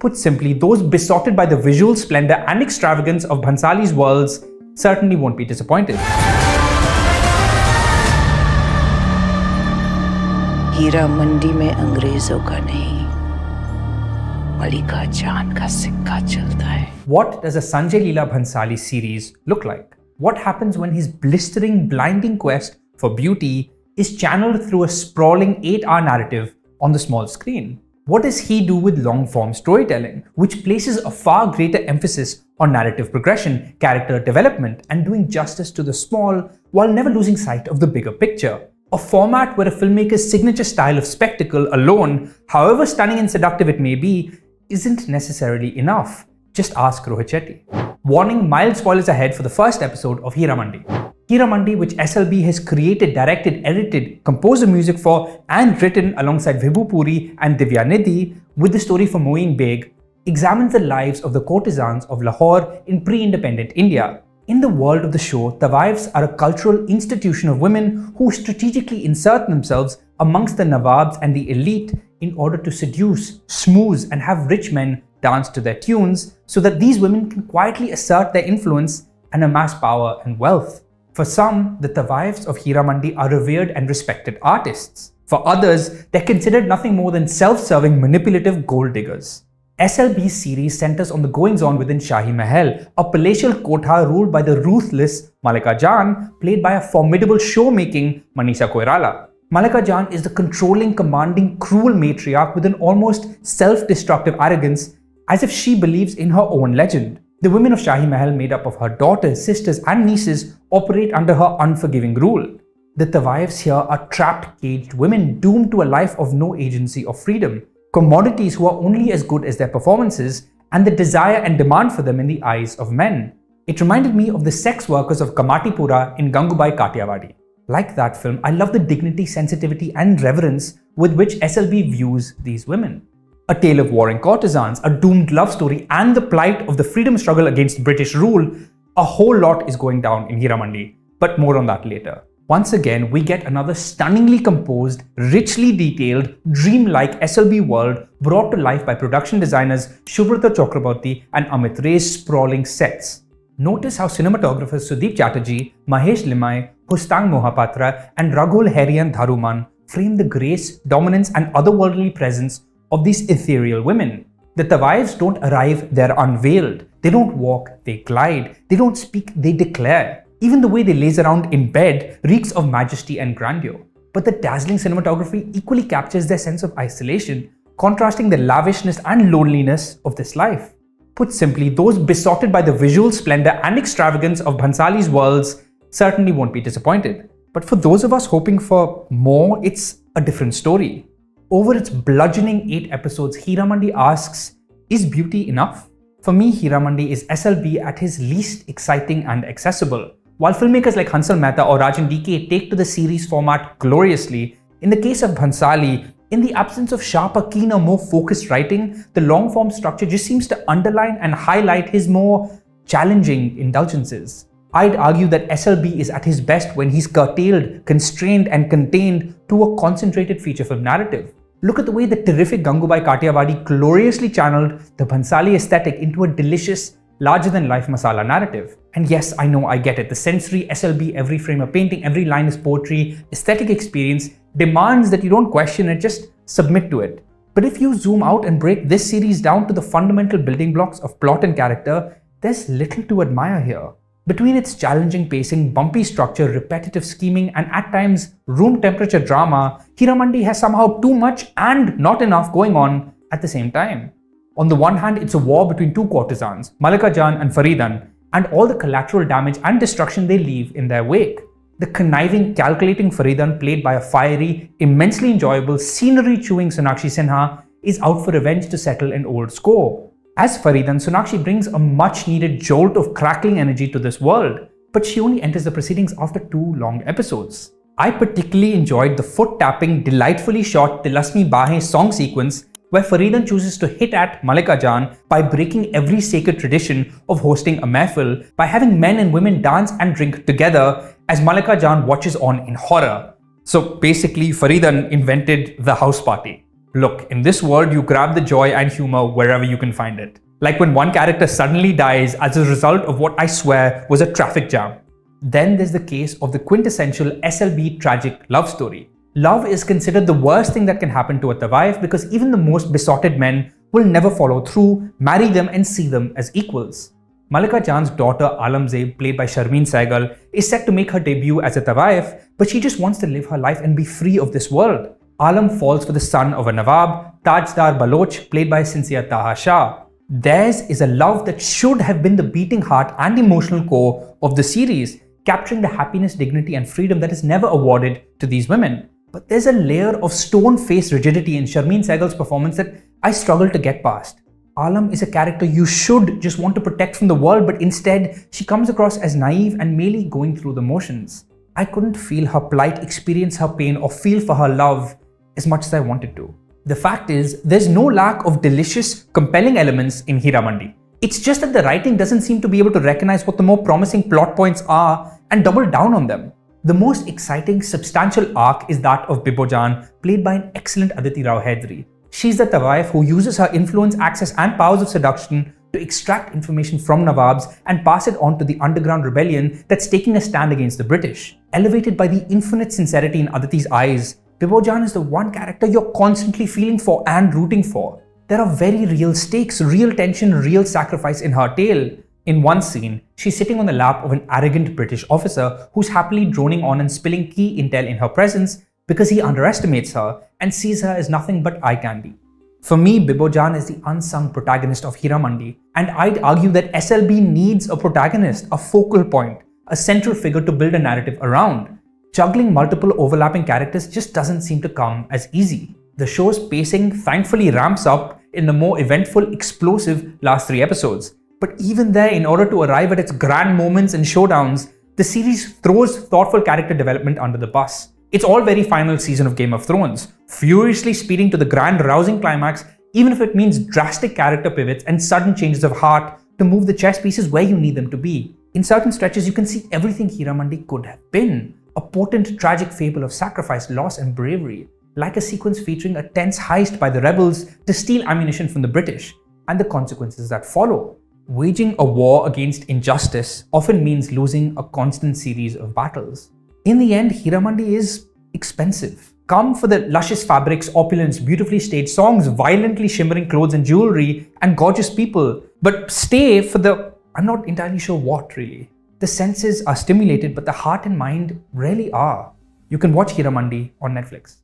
Put simply, those besotted by the visual splendor and extravagance of Bhansali's worlds certainly won't be disappointed. Heera Mandi में अंग्रेजों का नहीं, मलिका जान का सिक्का चलता है. What does a Sanjay Leela Bhansali series look like? What happens when his blistering, blinding quest for beauty is channeled through a sprawling 8-hour narrative on the small screen? What does he do with long-form storytelling, which places a far greater emphasis on narrative progression, character development, and doing justice to the small while never losing sight of the bigger picture? A format where a filmmaker's signature style of spectacle alone, however stunning and seductive it may be, isn't necessarily enough. Just ask Rohit Shetty. Warning, mild spoilers ahead for the first episode of Heeramandi. Heeramandi, which SLB has created, directed, edited, composed the music for, and written alongside Vibhu Puri and Divya Nidhi, with the story for Moeen Beg, examines the lives of the courtesans of Lahore in pre-independent India. In the world of the show, the wives are a cultural institution of women who strategically insert themselves amongst the Nawabs and the elite in order to seduce, schmooze, and have rich men dance to their tunes so that these women can quietly assert their influence and amass power and wealth. For some, the Tawaives of Heeramandi are revered and respected artists. For others, they're considered nothing more than self-serving, manipulative gold diggers. SLB's series centers on the goings-on within Shahi Mahal, a palatial kotha ruled by the ruthless Malika Jan, played by a formidable show-making Manisha Koirala. Malika Jan is the controlling, commanding, cruel matriarch with an almost self-destructive arrogance, as if she believes in her own legend. The women of Shahi Mahal, made up of her daughters, sisters, and nieces, operate under her unforgiving rule. The Tawaives here are trapped, caged women doomed to a life of no agency or freedom, commodities who are only as good as their performances and the desire and demand for them in the eyes of men. It reminded me of the sex workers of Kamatipura in Gangubai Kathiawadi. Like that film, I love the dignity, sensitivity, and reverence with which SLB views these women. A tale of warring courtesans, a doomed love story, and the plight of the freedom struggle against British rule. A whole lot is going down in Heeramandi, but more on that later. Once again, we get another stunningly composed, richly detailed, dreamlike SLB world brought to life by production designers Shubrata Chakraborty and Amit Ray's sprawling sets. Notice how cinematographers Sudeep Chatterjee, Mahesh Limai, Hustang Mohapatra, and Raghul Herian Dharuman frame the grace, dominance, and otherworldly presence of these ethereal women. The Tawaives don't arrive, they're unveiled. They don't walk, they glide. They don't speak, they declare. Even the way they laze around in bed reeks of majesty and grandeur. But the dazzling cinematography equally captures their sense of isolation, contrasting the lavishness and loneliness of this life. Put simply, those besotted by the visual splendor and extravagance of Bhansali's worlds certainly won't be disappointed. But for those of us hoping for more, it's a different story. Over its bludgeoning 8 episodes, Heeramandi asks, is beauty enough? For me, Heeramandi is SLB at his least exciting and accessible. While filmmakers like Hansal Mehta or Rajan DK take to the series format gloriously, in the case of Bhansali, in the absence of sharper, keener, more focused writing, the long-form structure just seems to underline and highlight his more challenging indulgences. I'd argue that SLB is at his best when he's curtailed, constrained, and contained to a concentrated feature film narrative. Look at the way the terrific Gangubai Kathiawadi gloriously channeled the Bhansali aesthetic into a delicious, larger-than-life masala narrative. And yes, I know, I get it. The sensory SLB, every frame a painting, every line is poetry, aesthetic experience demands that you don't question it, just submit to it. But if you zoom out and break this series down to the fundamental building blocks of plot and character, there's little to admire here. Between its challenging pacing, bumpy structure, repetitive scheming, and at times room temperature drama, Heeramandi has somehow too much and not enough going on at the same time. On the one hand, it's a war between two courtesans, Malika Jan and Faridan, and all the collateral damage and destruction they leave in their wake. The conniving, calculating Faridan, played by a fiery, immensely enjoyable, scenery-chewing Sonakshi Sinha, is out for revenge to settle an old score. As Faridan, Sonakshi brings a much-needed jolt of crackling energy to this world, but she only enters the proceedings after 2 long episodes. I particularly enjoyed the foot-tapping, delightfully shot Tilasmi Bahe song sequence where Faridan chooses to hit at Malika Jan by breaking every sacred tradition of hosting a mehfil by having men and women dance and drink together as Malika Jan watches on in horror. So basically, Faridan invented the house party. Look, in this world, you grab the joy and humor wherever you can find it. Like when one character suddenly dies as a result of what I swear was a traffic jam. Then there's the case of the quintessential SLB tragic love story. Love is considered the worst thing that can happen to a tawaif because even the most besotted men will never follow through, marry them and see them as equals. Malika Jan's daughter Alamzeb, played by Sharmin Sehgal, is set to make her debut as a tawaif, but she just wants to live her life and be free of this world. Alam falls for the son of a Nawab, Tajdar Baloch, played by Sincere Taha Shah. Theirs is a love that should have been the beating heart and emotional core of the series, capturing the happiness, dignity and freedom that is never awarded to these women. But there's a layer of stone-faced rigidity in Sharmin Sehgal's performance that I struggle to get past. Alam is a character you should just want to protect from the world, but instead she comes across as naive and merely going through the motions. I couldn't feel her plight, experience her pain or feel for her love as much as I wanted to. The fact is, there's no lack of delicious, compelling elements in Heeramandi. It's just that the writing doesn't seem to be able to recognize what the more promising plot points are and double down on them. The most exciting, substantial arc is that of Bibojan, played by an excellent Aditi Rao Hydari. She's the tawaif who uses her influence, access and powers of seduction to extract information from Nawabs and pass it on to the underground rebellion that's taking a stand against the British. Elevated by the infinite sincerity in Aditi's eyes, Bibojan is the one character you're constantly feeling for and rooting for. There are very real stakes, real tension, real sacrifice in her tale. In one scene, she's sitting on the lap of an arrogant British officer who's happily droning on and spilling key intel in her presence because he underestimates her and sees her as nothing but eye candy. For me, Bibojan is the unsung protagonist of Heeramandi, and I'd argue that SLB needs a protagonist, a focal point, a central figure to build a narrative around. Juggling multiple overlapping characters just doesn't seem to come as easy. The show's pacing thankfully ramps up in the more eventful, explosive last 3 episodes. But even there, in order to arrive at its grand moments and showdowns, the series throws thoughtful character development under the bus. It's all very final season of Game of Thrones, furiously speeding to the grand rousing climax, even if it means drastic character pivots and sudden changes of heart to move the chess pieces where you need them to be. In certain stretches, you can see everything Heeramandi could have been. A potent, tragic fable of sacrifice, loss and bravery, like a sequence featuring a tense heist by the rebels to steal ammunition from the British, and the consequences that follow. Waging a war against injustice often means losing a constant series of battles. In the end, Heeramandi is expensive. Come for the luscious fabrics, opulence, beautifully staged songs, violently shimmering clothes and jewelry, and gorgeous people, but stay for the I'm not entirely sure what really. The senses are stimulated, but the heart and mind rarely are. You can watch Heeramandi on Netflix.